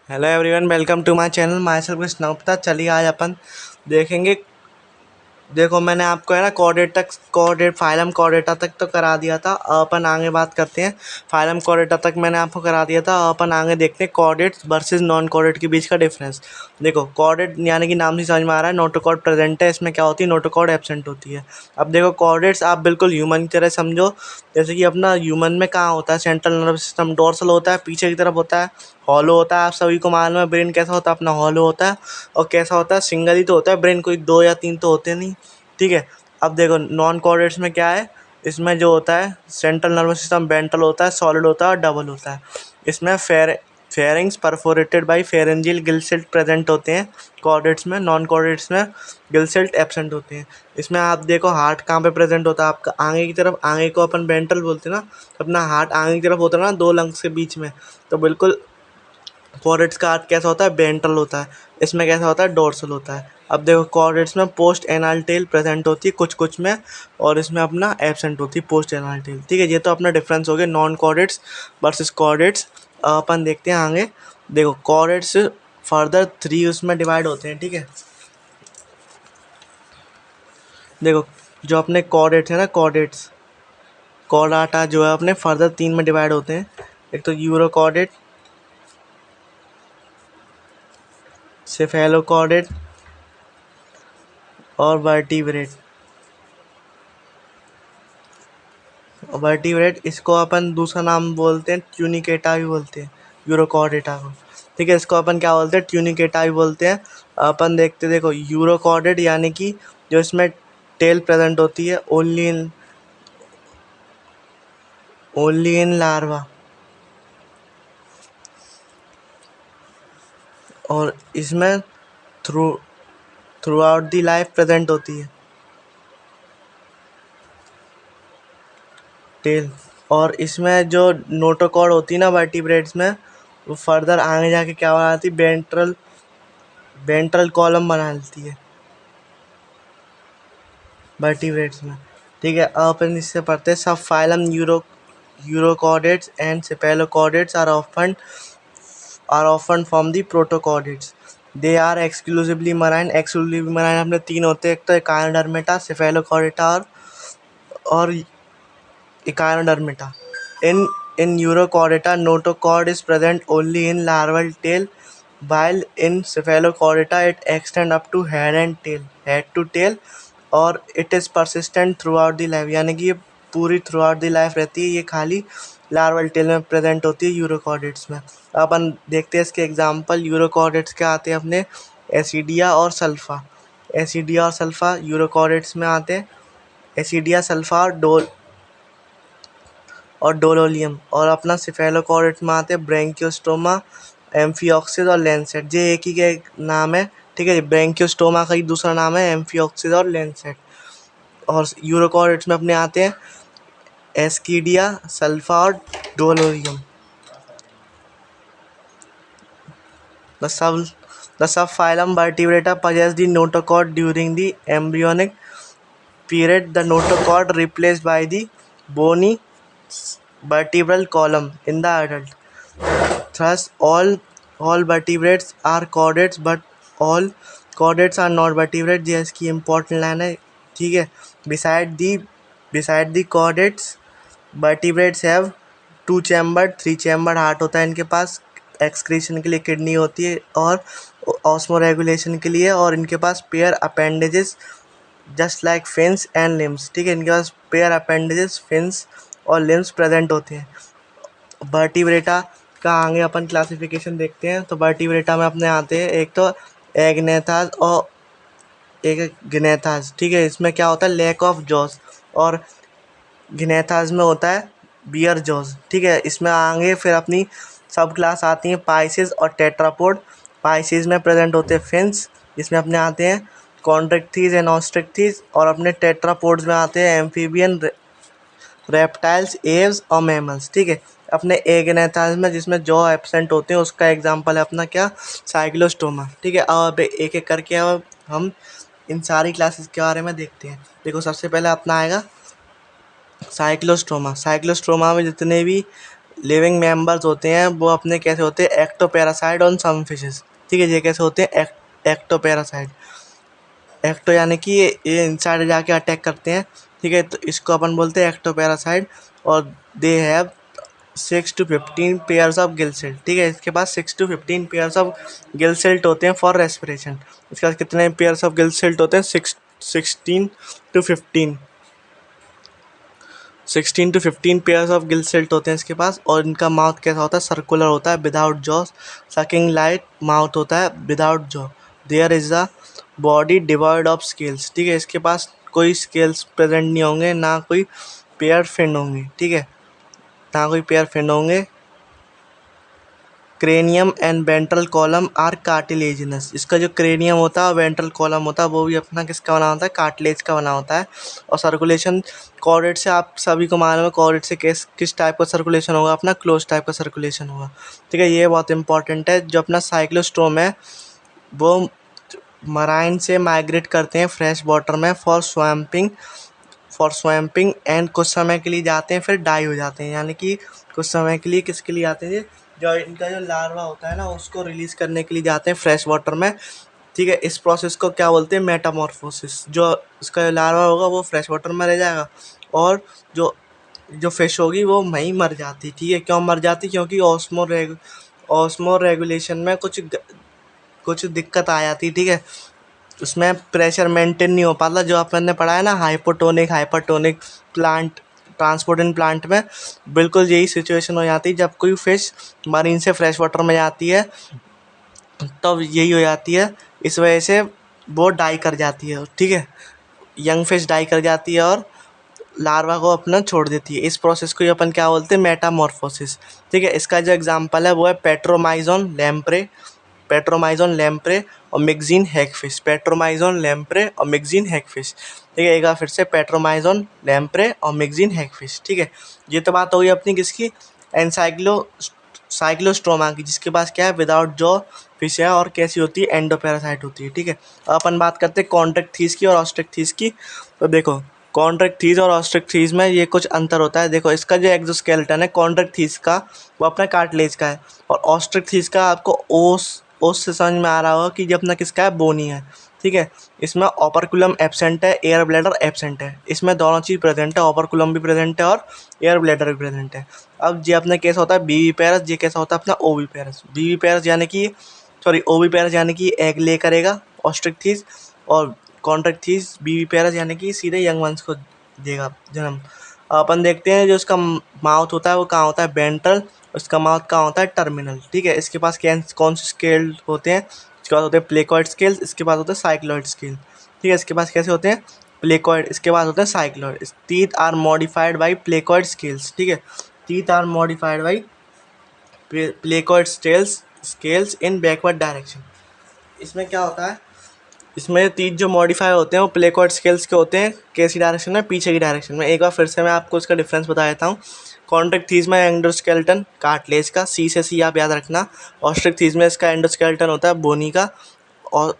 Hello everyone, welcome to my channel. Myself Krishna Gupta. चलिए आज अपन देखेंगे। देखो, मैंने आपको है ना कोऑर्डिनेट फाइलम कोऑर्डिनेटा तक तो करा दिया था। अब अपन आगे बात करते हैं। फाइलम कोऑर्डिनेटा तक मैंने आपको करा दिया था। अब अपन आगे देखते हैं कोऑर्डिनेट्स वर्सेस नॉन कोऑर्डिनेट के बीच का डिफरेंस। देखो, कोऑर्डिनेट यानी कि नाम से समझ में आ रहा है, नोटोकॉर्ड प्रेजेंट है, इसमें क्या होती है, नोटोकॉर्ड एब्सेंट होती है। अब देखो, कोऑर्डिनेट्स आप बिल्कुल ह्यूमन की तरह समझो। जैसे कि अपना ह्यूमन में कहाँ होता है, सेंट्रल नर्वस सिस्टम डोर्सल होता है, पीछे की तरफ होता है, हॉलो होता है। आप सभी को मालूम है ब्रेन कैसा होता है, अपना हॉलो होता है। और कैसा होता है, सिंगल ही तो होता है ब्रेन, कोई दो या तीन तो होते नहीं। ठीक है। अब देखो, नॉन कोऑर्डिनेट्स में क्या है, इसमें जो होता है सेंट्रल नर्वस सिस्टम वेंट्रल होता है, सॉलिड होता है और डबल होता है। इसमें pharynx perforated by pharyngeal Gill cells present होते हैं कोऑर्डिनेट्स में। नॉन कोऑर्डिनेट्स में गिल सेल्स एब्सेंट होते हैं। इसमें आप देखो, हार्ट कहाँ पे प्रेजेंट होता है, आपका आगे की तरफ। आगे को अपन वेंट्रल बोलते हैं ना, अपना हार्ट आगे की तरफ होता है ना, दो लंग्स के बीच में। तो बिल्कुल कोऑर्डिनेट्स का हार्ट कैसा होता है, वेंट्रल होता है। इसमें कैसा होता है, डोर्सल होता है। अब देखो, कोऑर्डिनेट्स में पोस्ट एनाल टेल प्रेजेंट होती है कुछ कुछ में, और इसमें अपना एब्सेंट होती है पोस्ट एनाल टेल। ठीक है, ये तो अपना डिफरेंस हो गया नॉन कोऑर्डिनेट्स वर्सेस कोऑर्डिनेट्स। अपन देखते हैं आगे। देखो, कोऑर्डिनेट्स फर्दर 3 उसमें डिवाइड होते हैं। ठीक है, देखो जो अपने कोऑर्डिनेट्स है ना, कोऑर्डाटा जो है अपने फर्दर 3 में डिवाइड होते हैं। एक तो यूरो कोऑर्डिनेट, सेफेलो कोऑर्डिनेट और वर्टिब्रेट। इसको अपन दूसरा नाम बोलते हैं, ट्यूनिकेटा भी बोलते हैं, यूरोकॉर्डेटा को। ठीक है, इसको अपन क्या बोलते हैं, ट्यूनिकेटा भी बोलते हैं। अपन देखते, देखो यूरोकॉर्डेट यानी कि जो इसमें टेल प्रेजेंट होती है ओनली इन लार्वा, और इसमें through out the life present होती है टेल। और इसमें जो नोटोकॉर्ड होती है ना वर्टिब्रेट्स में, वो फर्दर आगे जाके क्या बनाती है, वेंट्रल कॉलम बना लेती है वर्टिब्रेट्स में। ठीक है, अब अपन इससे पढ़ते हैं। सब phylum urochordates and cephalochordates are often from the protochordates. They are exclusively marine अपने 3 होते हैं, एक तो एकाइनोडर्मेटा, सेफेलोकॉर्डेटा और Echinodermata. In Urochordata, notochord is present only in larval tail, while in Cephalochordata it extends up to head to tail, और it is persistent throughout the life, यानी कि ये पूरी throughout the life रहती है। ये खाली लार्वल टेल में प्रेजेंट होती है यूरोकॉर्डेट्स में। अपन देखते हैं इसके एग्जांपल। यूरोकॉर्डेट्स के आते हैं अपने एसिडिया और सल्फा। एसिडिया और सल्फा यूरोकॉर्डेट्स में आते हैं। एसिडिया, सल्फा और डोलोलियम। और अपना सिफेलोकॉर्डेट में आते हैं ब्रेंकियोस्टोमा, एम्फिऑक्सिस और लेंसेट। ये एक ही के नाम है। ठीक है, ब्रेंकियोस्टोमा का ही दूसरा नाम है एम्फिऑक्सिस और लेंसेट। और यूरोकॉर्डेट्स में अपने आते हैं एस्कीडिया, सल्फा और डोलोलियम। The sub the subphylum Vertebrata possess the notochord during the embryonic period. The notochord replaced by the bony vertebral column in the adult. Thus, all vertebrates are chordates, but all chordates are not vertebrates। ये इसकी important line है। ठीक है, beside the chordates, vertebrates have 2 chambered 3 chambered heart होता है इनके पास। Excretion के लिए किडनी होती है और ऑस्मो रेगुलेशन के लिए। और इनके पास pair appendages just like fins and limbs. ठीक है, इनके पास पेयर अपेंडेजेस, फिन्स और लिम्स प्रेजेंट होते हैं। वर्टिब्रेटा का आगे अपन क्लासिफिकेशन देखते हैं। तो वर्टिब्रेटा में अपने आते हैं एक तो एग्नेथास और एक ग्नेथास। ठीक है, इसमें क्या होता है, लैक ऑफ जॉस। और ग्नेथास में होता है बियर जॉस। ठीक है, इसमें आगे फिर अपनी सब क्लास आती हैं पाइसेस और टेट्रापोड। पाइसेस में प्रेजेंट होते हैं फिन्स, जिसमें अपने आते हैं कॉन्ट्रेक्थीज एंड ऑस्ट्रिक्थीज। और अपने टेट्रापोड्स में आते हैं एम्फीबियन, रेप्टाइल्स, एव्स और मैमल्स। ठीक है, अपने एगनेथास में जिसमें जॉ एब्सेंट होते हैं, उसका एग्जांपल है अपना क्या, साइक्लोस्टोमा। ठीक है, अब एक एक करके अब हम इन सारी क्लासेस के बारे में देखते हैं। देखो, सबसे पहले अपना आएगा साइक्लोस्टोमा। साइक्लोस्टोमा में जितने भी लिविंग मेंबर्स होते हैं वो अपने कैसे होते हैं, एक्टोपैरासाइट ऑन सम फिशेस। ठीक है, ये कैसे होते हैं, एक्टोपैरासाइट। एक्टो यानी कि ये इनसाइड जाके अटैक करते हैं। ठीक है, तो इसको अपन बोलते हैं एक्टोपैरासाइट। और they have 6 to 15 pairs of gill cell. ठीक है, इसके पास 6 to 15 pairs of gill cells होते हैं फॉर रेस्पिरेशन। इसके पास कितने पेयर्स ऑफ गिल सेल्ट होते हैं, 16 to 15 16 to 15 pairs of gill cells होते हैं इसके पास। और इनका माउथ कैसा होता है, सर्कुलर होता है, without jaw, sucking light mouth होता है, without jaw. There is a body devoid of scales. ठीक है, इसके पास कोई स्केल्स प्रेजेंट नहीं होंगे, ना कोई पेयर फिन होंगे। ठीक है, ना कोई पेयर फिन होंगे। Cranium and ventral column are cartilaginous. इसका जो क्रेनियम होता है, वेंट्रल कॉलम होता है, वो भी अपना किसका बना होता है, कार्टिलेज का बना होता है। और सर्कुलेशन कॉर्डेट से आप सभी को मालूम है, कॉर्डेट से किस टाइप का सर्कुलेशन होगा, अपना क्लोज टाइप का सर्कुलेशन होगा। ठीक है, ये बहुत इंपॉर्टेंट है। जो अपना साइक्लोस्टोम है वो मराइन से माइग्रेट करते हैं फ्रेश वाटर में फॉर स्वैम्पिंग एंड कुछ समय के लिए जाते हैं, फिर डाई हो जाते हैं। यानी कि कुछ समय के लिए किसके लिए आते हैं, जो इनका जो लार्वा होता है ना, उसको रिलीज करने के लिए जाते हैं फ्रेश वाटर में। ठीक है, इस प्रोसेस को क्या बोलते हैं, मेटामॉर्फोसिस। जो इसका जो लार्वा होगा वो फ्रेश वाटर में रह जाएगा, और जो जो फिश होगी वो वहीं मर जाती। ठीक है, क्यों मर जाती, क्योंकि ऑस्मो रेगुलेशन में कुछ दिक्कत आ जाती। ठीक है, उसमें प्रेशर मेंटेन नहीं हो पाता, जो अपन ने पढ़ा है ना, hypotonic hypertonic plant, transporting plant में बिल्कुल यही सिचुएशन हो जाती है। जब कोई फिश मरीन से फ्रेश वाटर में जाती है तब यही हो जाती है। इस वजह से वो डाई कर जाती है। ठीक है, यंग फिश डाई कर जाती है और लार्वा को अपना छोड़ देती है। इस प्रोसेस को ही अपन क्या बोलते हैं, मेटामॉर्फोसिस। ठीक है, इसका जो एग्जांपल है वो है पेट्रोमाइजोन लैम्प्रे और मिक्सिन हैगफिश। पेट्रोमाइजोन लैम्प्रे और मिक्सिन हैगफिश। ठीक है, एक बार फिर से, पेट्रोमाइजोन लैम्प्रे और मिक्सिन हैगफिश। ठीक है, ये तो बात हो गई अपनी किसकी, साइक्लोस्ट्रोमा की, जिसके पास क्या है, विदाउट जॉ फिश है और कैसी होती है, एंडोपैरासाइट होती है। ठीक है, अब अपन बात करते हैं कॉन्ट्रैक्ट की और ऑस्ट्रिक्टीज की। तो देखो, कॉन्ट्रैक्टीज और ऑस्ट्रिक्टीज में ये कुछ अंतर होता है। देखो, इसका जो एक्सोस्केलेटन है कॉन्ट्रैक्टीज का, वो अपना कार्टिलेज का है, और ऑस्ट्रिक्टीज का आपको ओस से समझ में आ रहा होगा कि ये अपना किसका है, बोनी है। ठीक है, इसमें ओपर्कुलम एब्सेंट है, एयर ब्लैडर एब्सेंट है। इसमें दोनों चीज़ प्रेजेंट है, ओपर्कुलम भी प्रेजेंट है और एयर ब्लैडर भी प्रेजेंट है। अब ये अपना कैसा होता है, बीवी पैरस। ये कैसा होता है अपना ओवी पैरस। बीवी पैरस यानी कि ओवी पैरस यानी कि एग ले करेगा ऑस्ट्रिक्टीज, और कॉन्ट्रैक्टीज बीवी पैरस यानी कि सीधे यंग वंस को देगा जन्म। अपन देखते हैं जो इसका माउथ होता है वो कहाँ होता है, वेंट्रल। इसका माउथ कहाँ होता है, टर्मिनल। ठीक है, इसके पास कौन से स्केल होते हैं, इसके पास होते हैं प्लेकॉइड स्केल्स, इसके पास होते हैं साइक्लॉइड स्केल। ठीक है, इसके पास कैसे होते हैं, प्लेकॉइड, इसके पास होते हैं cycloid. Teeth are modified by placoid scales. ठीक है, teeth are modified by placoid scales in backward direction. इसमें क्या होता है, इसमें तीन जो मॉडिफाई होते हैं वो प्लेकॉर्ड स्केल्स के होते हैं, कैसी डायरेक्शन में, पीछे की डायरेक्शन में। एक बार फिर से मैं आपको इसका डिफरेंस बता देता हूँ। कॉन्ट्रैक्टीज में एंडोस्केलेटन कार्टिलेज का, सी से सी आप याद रखना। ऑस्ट्रिक्टीज में इसका एंडोस्केलेटन होता है बोनी का, और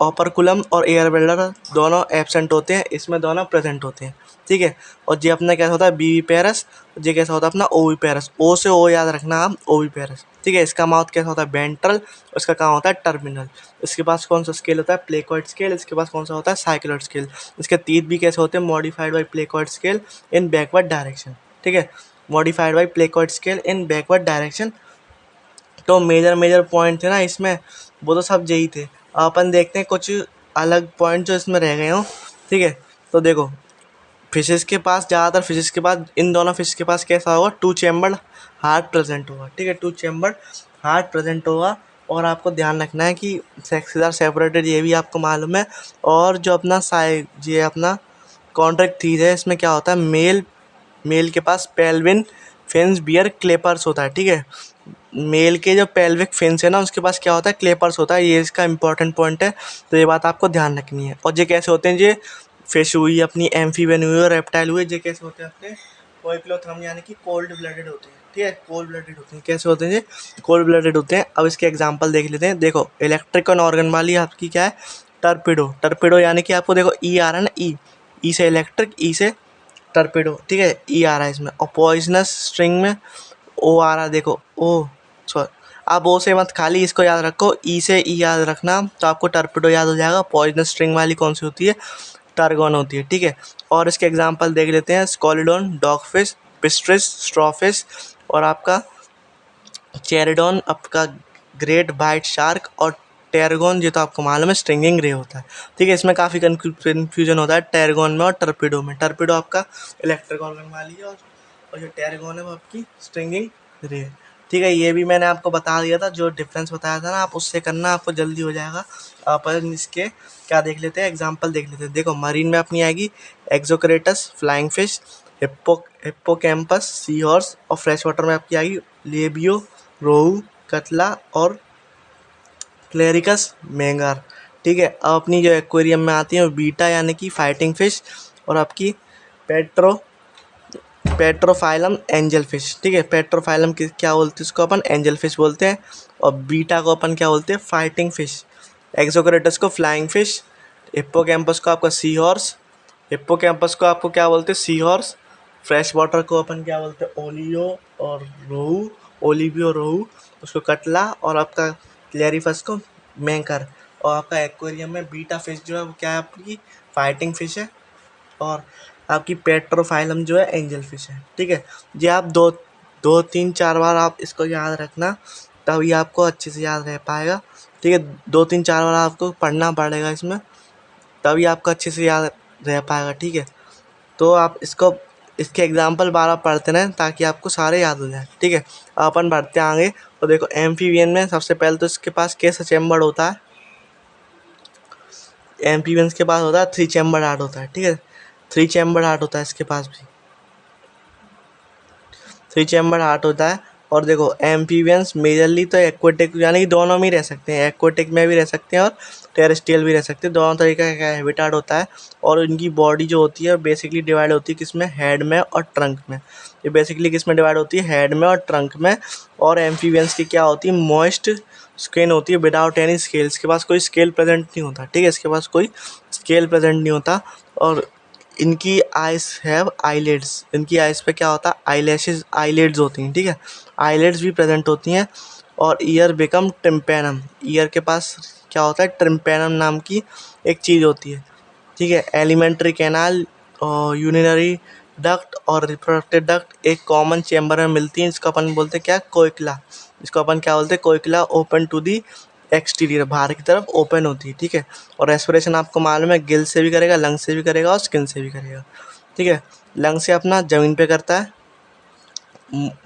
ओपर्कुलम और एयर वेल्डर दोनों एब्सेंट होते हैं, इसमें दोनों प्रेजेंट होते हैं। ठीक है, और ये अपना कैसा होता है, बीवी पैरस। ये कैसा होता है अपना ओवी पैरस। ओ से ओ याद रखना आप, ओवी पैरस। ठीक है, इसका माउथ कैसा होता है, वेंट्रल, इसका कहाँ होता है, टर्मिनल। इसके पास कौन सा स्केल होता है, प्लेकॉइड स्केल। इसके पास कौन सा होता है, साइक्लॉइड स्केल। इसके तीत भी कैसे होते हैं, modified by placoid scale in backward direction. ठीक है, modified by placoid scale in backward direction. तो मेजर पॉइंट थे ना इसमें, वो तो सब यही थे। अपन देखते हैं कुछ अलग पॉइंट जो इसमें रह गए हों। ठीक है, तो देखो, फिशेस के पास, ज़्यादातर फिशेस के पास, इन दोनों फिश के पास कैसा होगा, 2 चैम्बर्ड हार्ट प्रेजेंट होगा। ठीक है, 2 चैम्बर्ड हार्ट प्रेजेंट होगा। और आपको ध्यान रखना है कि सेक्सेस आर सेपरेटेड, ये भी आपको मालूम है। और जो अपना ये अपना कॉन्ट्रैक्टीज है, इसमें क्या होता है, मेल के पास पेल्विन फिन्स बियर क्लेपर्स होता है। ठीक है, मेल के जो पेल्विक फिन्स है ना, उसके पास क्या होता है, क्लेपर्स होता है। ये इसका इंपॉर्टेंट पॉइंट है, तो ये बात आपको ध्यान रखनी है। और ये कैसे होते हैं, ये फिश हुई अपनी, एम्फीबियन हुई और रेप्टाइल हुए, ये कैसे होते हैं अपने कोइक्लोथर्म यानी कि कोल्ड ब्लडेड होते हैं। ठीक है, कोल्ड ब्लडेड होते हैं। कैसे होते हैं ये, कोल्ड ब्लडेड होते हैं। अब इसके एग्जांपल देख लेते हैं। देखो, इलेक्ट्रिक ऑर्गन वाली आपकी क्या है, टर्पिडो यानी कि आपको देखो ई आ रहा है ना, ई से इलेक्ट्रिक, ई से टर्पिडो। ठीक है, ई आ रहा है इसमें। और पॉइजनस स्ट्रिंग में ओ आ रहा देखो, ओ सॉरी, आप ओ से मत, खाली इसको याद रखो, ई से ई याद रखना, तो आपको टर्पिडो याद हो जाएगा। पॉइजनस स्ट्रिंग वाली कौन सी होती है? टर्गोन होती है, ठीक है। और इसके एग्जांपल देख लेते हैं, स्कॉलिडोन, डॉगफिश, पिस्ट्रिस, स्ट्रॉफिश और आपका चेरिडोन, आपका ग्रेट वाइट शार्क और टेरगोन, ये तो आपको मालूम है स्ट्रिंगिंग रे होता है, ठीक है। इसमें काफ़ी कन्फ्यूजन होता है टेरगोन में और टर्पिडो में। टर्पिडो आपका इलेक्ट्रिक ऑर्गन वाली है और जो टेरगोन है वो आपकी स्ट्रिंगिंग रे है, ठीक है। ये भी मैंने आपको बता दिया था, जो डिफरेंस बताया था ना, आप उससे करना, आपको जल्दी हो जाएगा। आप इसके क्या देख लेते हैं, एग्जाम्पल देख लेते हैं। देखो मरीन में अपनी आएगी एक्जोक्रेटस, flying fish, hippocampus, sea horse, और फ्रेश वाटर में आपकी आएगी लेबियो, रोहू, कतला और क्लेरिकस मैंगर, ठीक है। अब अपनी जो एक्वेरियम में आती है वो बीटा यानी कि फाइटिंग फिश और आपकी पेट्रोफाइलम एंजल फिश, ठीक है। पेट्रोफाइलम क्या बोलते हैं इसको अपन? एंजल फिश बोलते हैं। और बीटा को अपन क्या बोलते हैं? Fighting fish. एक्सोक्रेटस को फ्लाइंग फिश। हिप्पोकैम्पस को आपका सी हॉर्स। हिप्पोकैम्पस को आपको क्या बोलते हैं? Sea horse. फ्रेश वाटर को अपन क्या बोलते हैं? ओलियो और रोहू, ओलिवियो रोहू। उसको कटला और आपका क्लेरिफस को मैंकर। और आपका एक्वेरियम में बीटा फिश जो है वो क्या है? आपकी फाइटिंग फिश है। और आपकी पेट्रोफाइलम जो है एंजल फिश है, ठीक है। ये आप दो तीन चार बार आप इसको याद रखना, तभी आपको अच्छे से याद रह पाएगा, ठीक है। 2-3-4 बार आपको पढ़ना पड़ेगा इसमें, तभी आपको अच्छे से याद रह पाएगा, ठीक है। तो आप इसके एग्जाम्पल बार बार पढ़ते रहें ताकि आपको सारे याद हो जाए, ठीक है। अपन बढ़ते हैं आगे। तो देखो एम्फीबियन में सबसे पहले तो इसके पास कैसा चैम्बर होता है? एम्फीबियंस के पास होता है 3 चैम्बर हार्ट होता है, ठीक है। 3 चैम्बर हार्ट होता है इसके पास भी, 3 चैम्बर हार्ट होता है। और देखो एम्फीबियंस मेजरली तो एक्वेटिक यानी कि दोनों में ही रह सकते हैं, एक्वेटिक में भी रह सकते हैं और टेरेस्ट्रियल भी रह सकते हैं, दोनों तरीके का हैबिटाट होता है। और इनकी बॉडी जो होती है बेसिकली डिवाइड होती है किसमें? हेड में और ट्रंक में। ये बेसिकली किस में डिवाइड होती है? हेड में और ट्रंक में। और एम्फीबियंस की क्या होती है? मॉइस्ट स्किन होती है विदाउट एनी स्केल, इसके पास कोई स्केल प्रेजेंट नहीं होता, ठीक है। इसके पास कोई स्केल प्रेजेंट नहीं होता। और इनकी आइज हैव आईलिड्स, इनकी आइज पे क्या होता है? आईलैशेस, आईलिड्स होती हैं, ठीक है। आईलिड्स भी प्रेजेंट होती हैं। और ईयर बिकम ट्रिम्पेनम, ईयर के पास क्या होता है? ट्रिम्पेनम नाम की एक चीज़ होती है, ठीक है। एलिमेंट्री कैनाल और यूरिनरी डक्ट और रिप्रोडक्टिव डक्ट एक कॉमन चेम्बर में मिलती हैं, इसको अपन बोलते हैं क्या? कोइकला। इसको अपन क्या बोलते हैं? कोइकला। ओपन टू दी एक्सटीरियर, बाहर की तरफ ओपन होती है, ठीक है। और रेस्पिरेशन आपको मालूम है गिल से भी करेगा, लंग से भी करेगा और स्किन से भी करेगा, ठीक है। लंग से अपना ज़मीन पे करता है,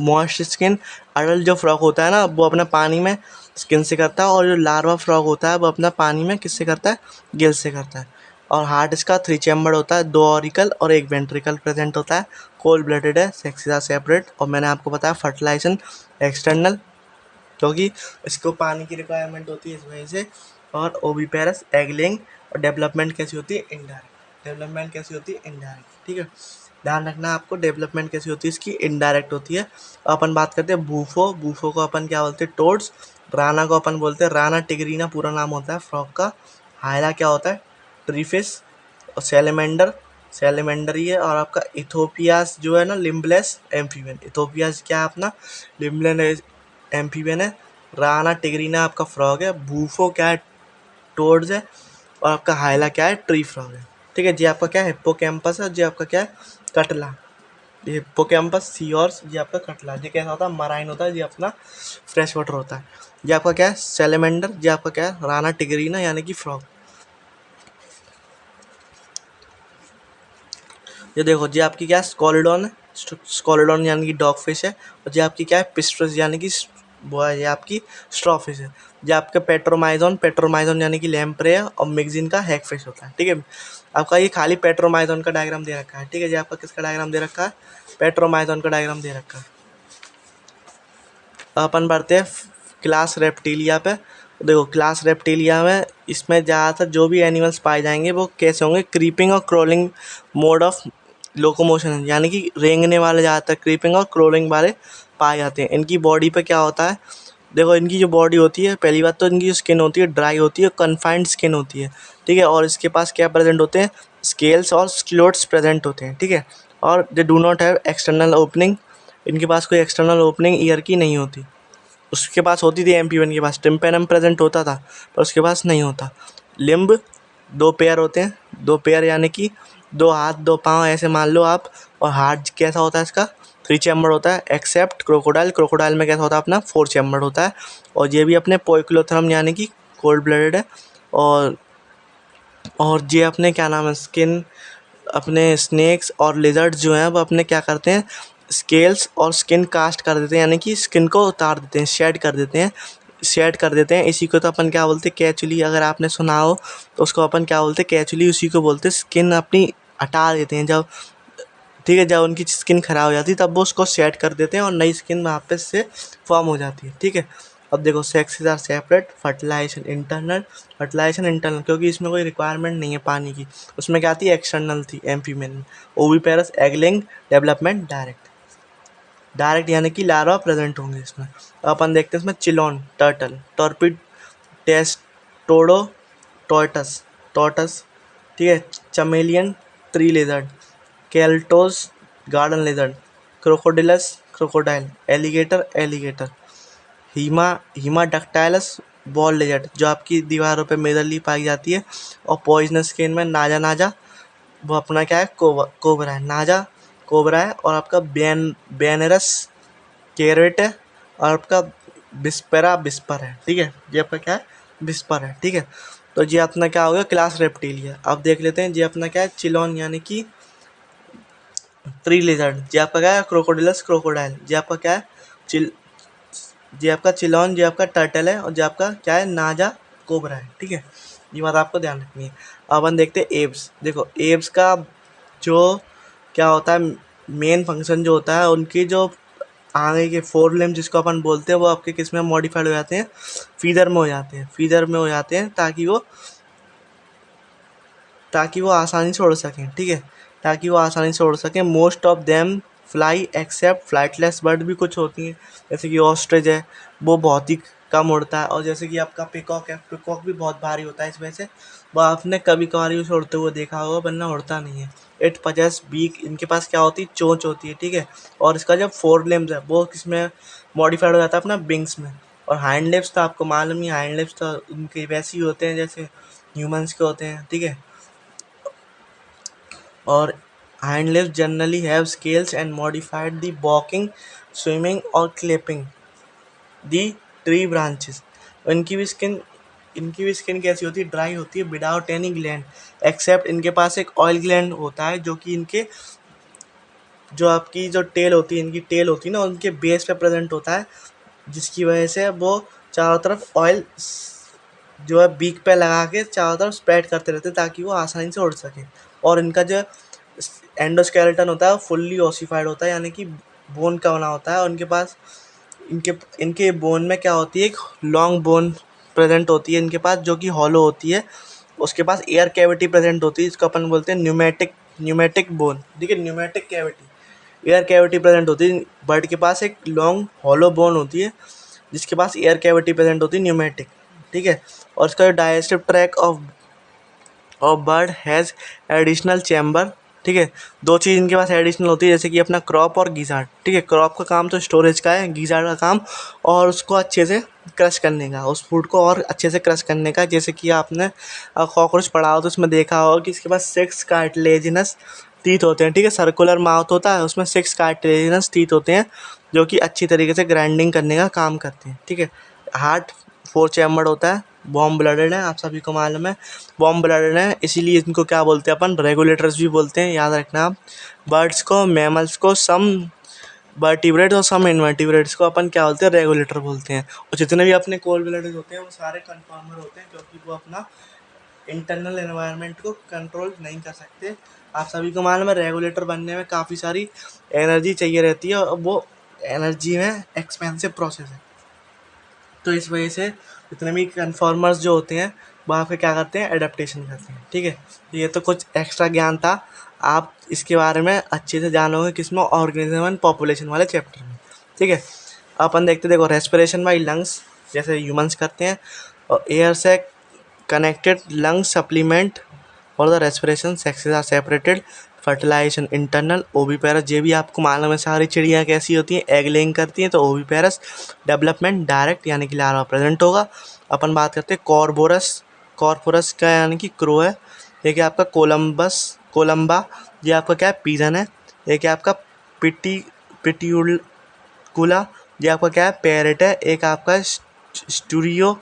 मॉइस्ट स्किन। अडल्ट जो फ्रॉग होता है ना वो अपना पानी में स्किन से करता है, और जो लार्वा फ्रॉग होता है वो अपना पानी में किससे करता है? गिल से करता है। और हार्ट इसका 3 चैम्बर होता है, 2 ऑरिकल और 1 वेंट्रिकल प्रेजेंट होता है। कोल्ड ब्लडेड है, सेक्सिया सेपरेट। और मैंने आपको बताया फर्टिलाइजेशन एक्सटर्नल, क्योंकि इसको पानी की रिक्वायरमेंट होती है इस वजह से। और ओविपेरस एग लेइंग। और डेवलपमेंट कैसी होती है? इनडायरेक्ट। डेवलपमेंट कैसी होती है? इनडायरेक्ट, ठीक है। ध्यान रखना आपको, डेवलपमेंट कैसी होती है इसकी? इनडायरेक्ट होती है। अपन बात करते हैं बूफो। बूफो को अपन क्या बोलते हैं? टोड्स। राना को अपन बोलते हैं राना टिग्रीना, पूरा नाम होता है फ्रॉग का। हायला क्या होता है? ट्रीफिश। और सैलेमेंडर, सैलेमेंडर ही है। और आपका इथोपियास जो है ना, लिम्बलेस एम्फीबियन। इथोपियास क्या है अपना? लिम्बलेस एम्फीबियन है। राना टिग्रीना आपका फ्रॉग है। बूफो क्या है? टोड्स है। और आपका हाइला क्या है? ट्री फ्रॉग है, ठीक है। जी आपका क्या है? हिप्पोकैम्पस है। जी आपका क्या है? कटला। ये हिप्पोकैम्पस, सी हॉर्स, ये आपका कटला। ये कैसा होता है? मराइन होता है। ये अपना फ्रेश वाटर होता है। ये आपका क्या है? सैलेमेंडर। ये आपका क्या है? राना टिग्रीना यानी कि फ्रॉग। ये देखो जी आपकी क्या है? स्कॉलिडॉन है। स्कॉलिडॉन यानी कि डॉग फिश है। और ये आपकी क्या है? पिस्ट्रस यानी कि वो है ये आपकी स्ट्रॉ फिश है। ये आपका पेट्रोमाइजोन, पेट्रोमाइजोन यानी कि लैम्प्रे है। और मैगजीन का हैग फिश होता है, ठीक है। आपका ये खाली पेट्रोमाइजोन का डायग्राम दे रखा है, ठीक है। ये आपका किसका डायग्राम दे रखा है? पेट्रोमाइजोन का डायग्राम दे रखा है। अपन बढ़ते हैं क्लास रेप्टिलिया पे। देखो क्लास रेप्टिलिया में इसमें ज़्यादातर जो भी एनिमल्स पाए जाएंगे वो कैसे होंगे? क्रीपिंग और क्रोलिंग मोड ऑफ लोकोमोशन, यानी कि रेंगने वाले ज़्यादातर क्रीपिंग और क्रोलिंग वाले पाए जाते हैं। इनकी बॉडी पे क्या होता है? देखो इनकी जो बॉडी होती है, पहली बात तो इनकी जो स्किन होती है ड्राई होती है, कन्फाइंड स्किन होती है, ठीक है। और इसके पास क्या प्रेजेंट होते हैं? स्केल्स और स्लोट्स प्रेजेंट होते हैं, ठीक है। और they do not have external opening इनके पास कोई एक्सटर्नल ओपनिंग ईयर की नहीं होती। उसके पास होती थी MP1 के पास, टिम्पेनम प्रेजेंट होता था पर उसके पास नहीं होता। लिम्ब 2 पेयर होते हैं, 2 पेयर यानी कि 2 हाथ 2 पाँव ऐसे मान लो आप। और हार्ट कैसा होता है इसका, 3 चैम्बर होता है, एक्सेप्ट क्रोकोडाइल में कैसा होता है अपना 4 चैम्बर होता है। और ये भी अपने पोइक्लोथर्म यानी कि कोल्ड ब्लडेड है। और ये अपने क्या नाम है, स्किन अपने स्नेक्स और लिजर्ड्स जो हैं वो अपने क्या करते हैं, स्केल्स और स्किन कास्ट कर देते हैं, यानी कि स्किन को उतार देते हैं, शेड कर देते हैं। इसी को तो अपन क्या बोलते हैं, कैचुली। अगर आपने सुना हो तो उसको अपन क्या बोलते हैं, कैचुली। उसी को बोलते हैं स्किन अपनी हटा देते हैं जब, ठीक है, जब उनकी स्किन खराब हो जाती है तब वो उसको शेड कर देते हैं और नई स्किन वहाँ पे से फॉर्म हो जाती है, ठीक है। अब देखो sexes are separate, fertilization internal क्योंकि इसमें कोई रिक्वायरमेंट नहीं है पानी की। उसमें क्या आती है, एक्सटर्नल थी एम्फीमेन में। ओविपेरस एगलिंग डेवलपमेंट डायरेक्ट यानी कि लार्वा प्रेजेंट होंगे इसमें। अब अपन देखते हैं इसमें चिलोन टर्टल, टॉर्पिड टेस्टोडो टॉर्टस, ठीक है, चमेलियन ट्री लेजर्ड, केल्टोस garden lizard, crocodile, alligator, hemidactylus wall lizard जो आपकी दीवारों पे मेजरली पाई जाती है। और पॉइजनस स्केन में नाजा वो अपना क्या है, कोबरा है, नाजा कोबरा है। और आपका बैनरस कैरेट है। और आपका बिस्पर है, ठीक है, ये आपका क्या है, बिस्पर है, ठीक है। तो ये अपना क्या हो गया, क्लास रेप्टिलिया। अब देख लेते हैं ये अपना क्या है, चिलोन यानी कि ट्री लिजर्ड। ये आपका क्या है, क्रोकोडाइल। ये आपका क्या है, ये आपका चिलोन, ये आपका टर्टल है। और ये आपका क्या है, नाजा कोबरा है, ठीक है। ये बात आपको ध्यान रखनी है। अब अपन देखते हैं एब्स। देखो एब्स का जो क्या होता है, मेन फंक्शन जो होता है, उनकी जो आगे के 4 लिम्ब जिसको अपन बोलते हैं वो आपके किस में मॉडिफाइड हो जाते हैं, फीदर में हो जाते हैं ताकि वो आसानी से उड़ सकें, ठीक है, ताकि वो आसानी से उड़ सकें। Most of them fly except flightless bird भी कुछ होती हैं, जैसे कि ऑस्ट्रिच है, वो बहुत ही कम उड़ता है। और जैसे कि आपका पिकॉक है, पिकॉक भी बहुत भारी होता है, इस वजह से वो आपने कभी कभार उसे उड़ते हुए देखा होगा, वरना उड़ता नहीं है। इट पजेस बीक, इनके पास क्या होती है, चोंच होती है, ठीक है। और इसका जो 4 लिम्स है वो किसमें मॉडिफाइड हो जाता है, अपना विंग्स में। और हाइंड लिप्स तो आपको मालूम ही, हाइंड लिप्स तो उनके वैसे ही होते हैं जैसे ह्यूमंस के होते हैं, ठीक है। और hind limbs generally have scales and modified the walking, swimming or clipping the tree branches। इनकी भी स्किन कैसी होती है, ड्राई होती है, विदाउट एनी ग्लैंड एक्सेप्ट इनके पास एक ऑयल ग्लैंड होता है जो कि इनके जो आपकी जो टेल होती है, इनकी टेल होती है ना, उनके बेस पे प्रेजेंट होता है, जिसकी वजह से वो चारों तरफ ऑयल जो है बीक पे लगा के चारों तरफ स्प्रेड करते रहते हैं ताकि वो आसानी से उड़ सके। और इनका जो एंडोस्केलेटन होता है वो फुल्ली ओसिफाइड होता है, यानी कि बोन का बना होता है। उनके पास इनके इनके बोन में क्या होती है, एक लॉन्ग बोन प्रेजेंट होती है इनके पास, जो कि हॉलो होती है। उसके पास एयर कैविटी प्रेजेंट होती है, इसको अपन बोलते हैं न्यूमेटिक बोन, ठीक है, pneumatic cavity, air cavity present होती है। बर्ड के पास एक लॉन्ग हॉलो बोन होती है जिसके पास एयर कैविटी प्रेजेंट होती है, न्यूमेटिक, ठीक है। और इसका जो digestive track of bird has additional chamber, ठीक है। 2 चीज़ इनके पास एडिशनल होती है, जैसे कि अपना क्रॉप और गीजार्ड, ठीक है। क्रॉप का काम तो स्टोरेज का है, गीजार्ड का काम और उसको अच्छे से क्रश करने का, उस फूड को और अच्छे से क्रश करने का। जैसे कि आपने कॉकरोच पढ़ा हो तो उसमें देखा होगा कि इसके पास 6 कार्टिलेजिनस टीथ होते हैं, ठीक है। सर्कुलर माउथ होता है, उसमें 6 कार्टिलेजिनस टीथ होते हैं जो कि अच्छी तरीके से ग्राइंडिंग करने का काम करते हैं, ठीक है। हार्ट 4 चैम्बर्ड होता है, वार्म ब्लडेड है, आप सभी को मालूम है वार्म ब्लडेड है, इसीलिए इनको क्या बोलते हैं अपन, रेगुलेटर्स भी बोलते हैं, याद रखना आप। बर्ड्स को, मैमल्स को, सम वर्टिब्रेट्स और सम इनवर्टिब्रेट्स को अपन क्या बोलते हैं, रेगुलेटर बोलते हैं। और जितने भी अपने कोल्ड ब्लडेड होते हैं वो सारे कन्फर्मर होते हैं, क्योंकि वो अपना इंटरनल एनवायरनमेंट को कंट्रोल नहीं कर सकते। आप सभी को मालूम है रेगुलेटर बनने में काफ़ी सारी एनर्जी चाहिए रहती है, और वो एनर्जी में एक्सपेंसिव प्रोसेस है। तो इस वजह से जितने भी कन्फॉर्मर्स जो होते हैं वो आपके क्या करते हैं, एडेप्टेशन करते हैं, ठीक है। ये तो कुछ एक्स्ट्रा ज्ञान था, आप इसके बारे में अच्छे से जानोगे किसमें, ऑर्गेनिज्म एंड पॉपुलेशन वाले चैप्टर में, ठीक है। अपन देखते देखो रेस्पिरेशन बाई लंग्स, जैसे ह्यूमंस करते हैं, और एयर से connected lungs supplement for the respiration, sexes are separated, fertilization internal oviparous, ये भी आपको मालूम है सारी चिड़ियाँ कैसी होती हैं, एग लेइंग करती हैं, तो ओविपेरस। डेवलपमेंट डायरेक्ट यानी कि लार्वा प्रेजेंट होगा। अपन बात करते हैं कॉर्बोरस, कॉर्पोरस का यानी कि क्रो है। एक है आपका कोलम्बा, ये आपका क्या है, पिजन है। एक है आपका पिट्यूकुला, ये आपका क्या है, पैरेट है। एक आपका स्टूरियो,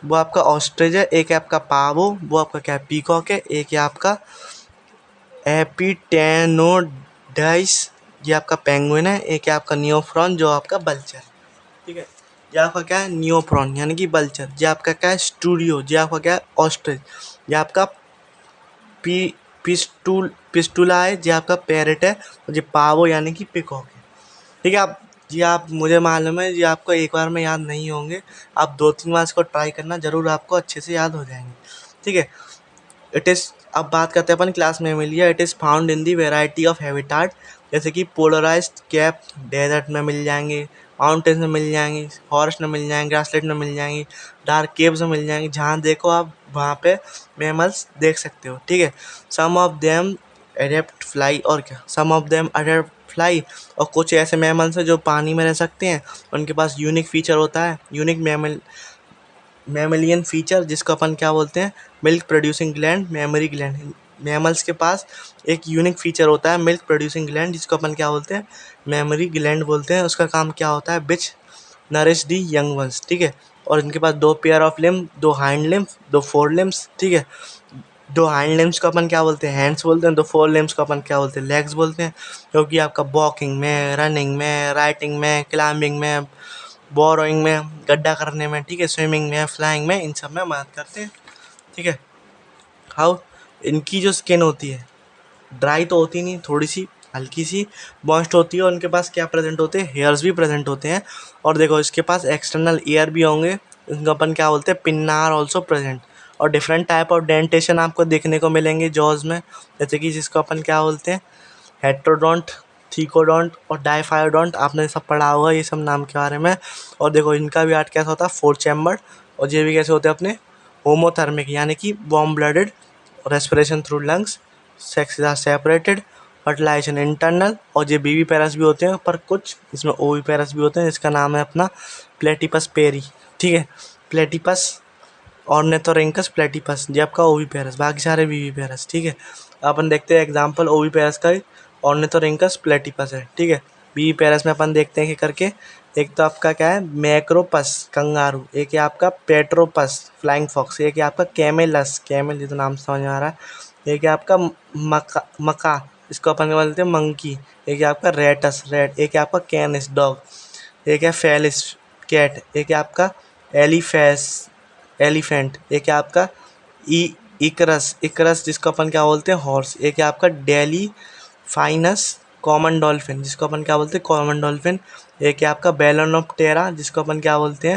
वो आपका ऑस्ट्रिच है। एक है आपका पावो, वो आपका क्या है, पीकॉक है। एक है आपका एपिटेनोडाइस, ये आपका पेंगुइन है। एक है आपका नियोफ्रॉन, जो आपका बल्चर है। ठीक है, ये आपका क्या है, नियोफ्रॉन यानी कि बल्चर। ये आपका क्या है, स्टूडियो, ये आपका क्या है, ऑस्ट्रिच। ये आपका पिस्टुला है, ये आपका पैरेट है। और ये पावो यानी कि पिकॉक है। ठीक है, आप मुझे मालूम है ये आपको एक बार में याद नहीं होंगे, आप 2-3 बार इसको ट्राई करना, ज़रूर आपको अच्छे से याद हो जाएंगे। ठीक है, इट इज़, अब बात करते हैं अपन class mammalia. It is found in the variety of habitat, जैसे कि पोलराइज्ड कैप डेजर्ट में मिल जाएंगे, माउंटेन्स में मिल जाएंगी, फॉरेस्ट में मिल जाएंगे, ग्रासलैंड में मिल जाएंगी, डार्क केव्स में मिल जाएंगी। जहाँ देखो आप वहाँ पे मैमल्स देख सकते हो। ठीक है, सम ऑफ देम एडेप्ट फ्लाई, और क्या, सम ऑफ देम एडेप्ट फ्लाई, और कुछ ऐसे मैमल्स हैं जो पानी में रह सकते हैं, उनके पास यूनिक फीचर होता है, यूनिक मैमलियन फीचर, जिसको अपन क्या बोलते हैं, milk producing gland, mammary gland. Mammals के पास एक यूनिक फीचर होता है मिल्क प्रोड्यूसिंग ग्लैंड, जिसको अपन क्या बोलते हैं, मेमरी ग्लैंड बोलते हैं। उसका काम क्या होता है, बिच नरिश दी यंग वंस। ठीक है, और इनके पास 2 pair of limb, 2 hind limbs, 2 four limbs. ठीक है, 2 हाइंड लिम्स को अपन क्या बोलते हैं, हैंड्स बोलते हैं। 2 फोर लिम्स को अपन क्या बोलते हैं, लेग्स बोलते हैं। क्योंकि आपका वॉकिंग में, रनिंग में, राइटिंग में, क्लाइंबिंग में, बोरोइंग में, गड्ढा करने में, ठीक है, स्विमिंग में, फ्लाइंग में, इन सब में मदद करते हैं। ठीक है, हाउ, इनकी जो स्किन होती है ड्राई तो होती नहीं, थोड़ी सी हल्की सी मॉइस्ट होती है। और उनके पास क्या प्रेजेंट होते हैं, हेयर्स भी प्रेजेंट होते हैं। और देखो इसके पास एक्सटर्नल ईयर भी होंगे, इनको अपन क्या बोलते हैं, पिन्नार ऑल्सो प्रेजेंट। और डिफरेंट टाइप ऑफ डेंटेशन आपको देखने को मिलेंगे जॉज में, जैसे कि जिसको अपन क्या बोलते हैं, हेट्रोडोंट, थीकोडोंट और डाइफायोडोंट। आपने सब पढ़ा होगा ये सब नाम के बारे में। और देखो इनका भी आर्ट कैसा होता है, 4 चैम्बर। और ये भी कैसे होते हैं अपने, होमोथर्मिक यानी कि warm blooded, respiration through lungs, sex are separated, fertilization internal. और ये बीवी पैरस भी होते हैं, पर कुछ इसमें ओवी पैरस भी होते हैं, जिसका नाम है अपना प्लेटिपस पेरी। ठीक है, प्लेटिपस ऑर्निथोरिंकस प्लेटिपस, ये आपका ओवी पैरस, बाकी सारे बीवी पैरस। ठीक है, अपन देखते हैं एग्जाम्पल ओवी पैरस का, ऑर्निथोरिंकस प्लेटिपस है। ठीक है, बीवी पैरस में अपन देखते हैं कि करके, एक तो आपका क्या है, मैक्रोपस कंगारू। एक है आपका पेट्रोपस फ्लाइंग फॉक्स। एक है आपका कैमेलस, कैमल ये तो नाम समझ में आ रहा है। एक है आपका मका, इसको अपन बोलते हैं मंकी। एक है आपका रेटस, रेट। एक है आपका कैनिस, डॉग। एक है फेलिस, कैट। एक है आपका एलिफेंट। एक है आपका इकरस, इकरस जिसको अपन क्या बोलते हैं, हॉर्स। एक है आपका डेली फाइनस कॉमन डॉल्फिन, जिसको अपन क्या बोलते हैं, कॉमन डॉल्फिन। एक है आपका बेलोनोप्टेरा, जिसको अपन क्या बोलते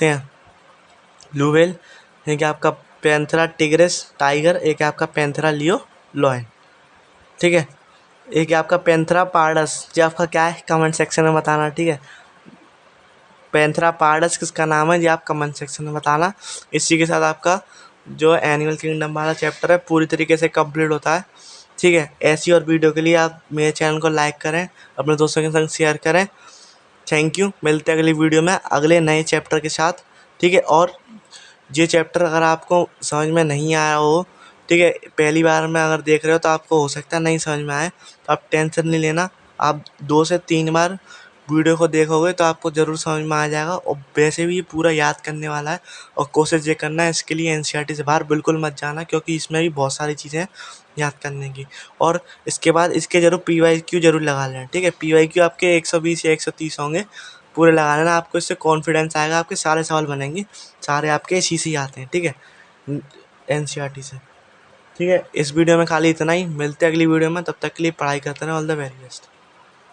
हैं, ब्लू व्हेल। एक है आपका पैंथेरा टिग्रिस, टाइगर। एक है आपका पैंथेरा लियो, लॉयन। ठीक है, एक है आपका पैंथेरा पार्डस, जो आपका क्या है, कमेंट सेक्शन में बताना। ठीक है, पैंथेरा पार्डस किसका नाम है, ये आप कमेंट सेक्शन में बताना। इसी के साथ आपका जो एनिमल किंगडम वाला चैप्टर है पूरी तरीके से कंप्लीट होता है। ठीक है, ऐसी और वीडियो के लिए आप मेरे चैनल को लाइक करें, अपने दोस्तों के संग शेयर करें। थैंक यू, मिलते हैं अगली वीडियो में अगले नए चैप्टर के साथ। ठीक है, और ये चैप्टर अगर आपको समझ में नहीं आया हो, ठीक है, पहली बार में अगर देख रहे हो तो आपको हो सकता है नहीं समझ में आए, तो आप टेंशन नहीं लेना। आप 2 से 3 बार वीडियो को देखोगे तो आपको ज़रूर समझ में आ जाएगा। और वैसे भी ये पूरा याद करने वाला है, और कोशिश ये करना है इसके लिए एनसीईआरटी से बाहर बिल्कुल मत जाना, क्योंकि इसमें भी बहुत सारी चीज़ें याद करने की। और इसके बाद इसके ज़रूर PYQ ज़रूर लगा लेना। ठीक है, PYQ आपके 120 या 130 होंगे, पूरे लगा लेना। आपको इससे कॉन्फिडेंस आएगा, आपके सारे सवाल बनेंगे, सारे आपके इसी से आते हैं। ठीक है, एनसीईआरटी से। ठीक है, इस वीडियो में खाली इतना ही, मिलते हैं अगली वीडियो में, तब तक के लिए पढ़ाई करते रहें। All the very best.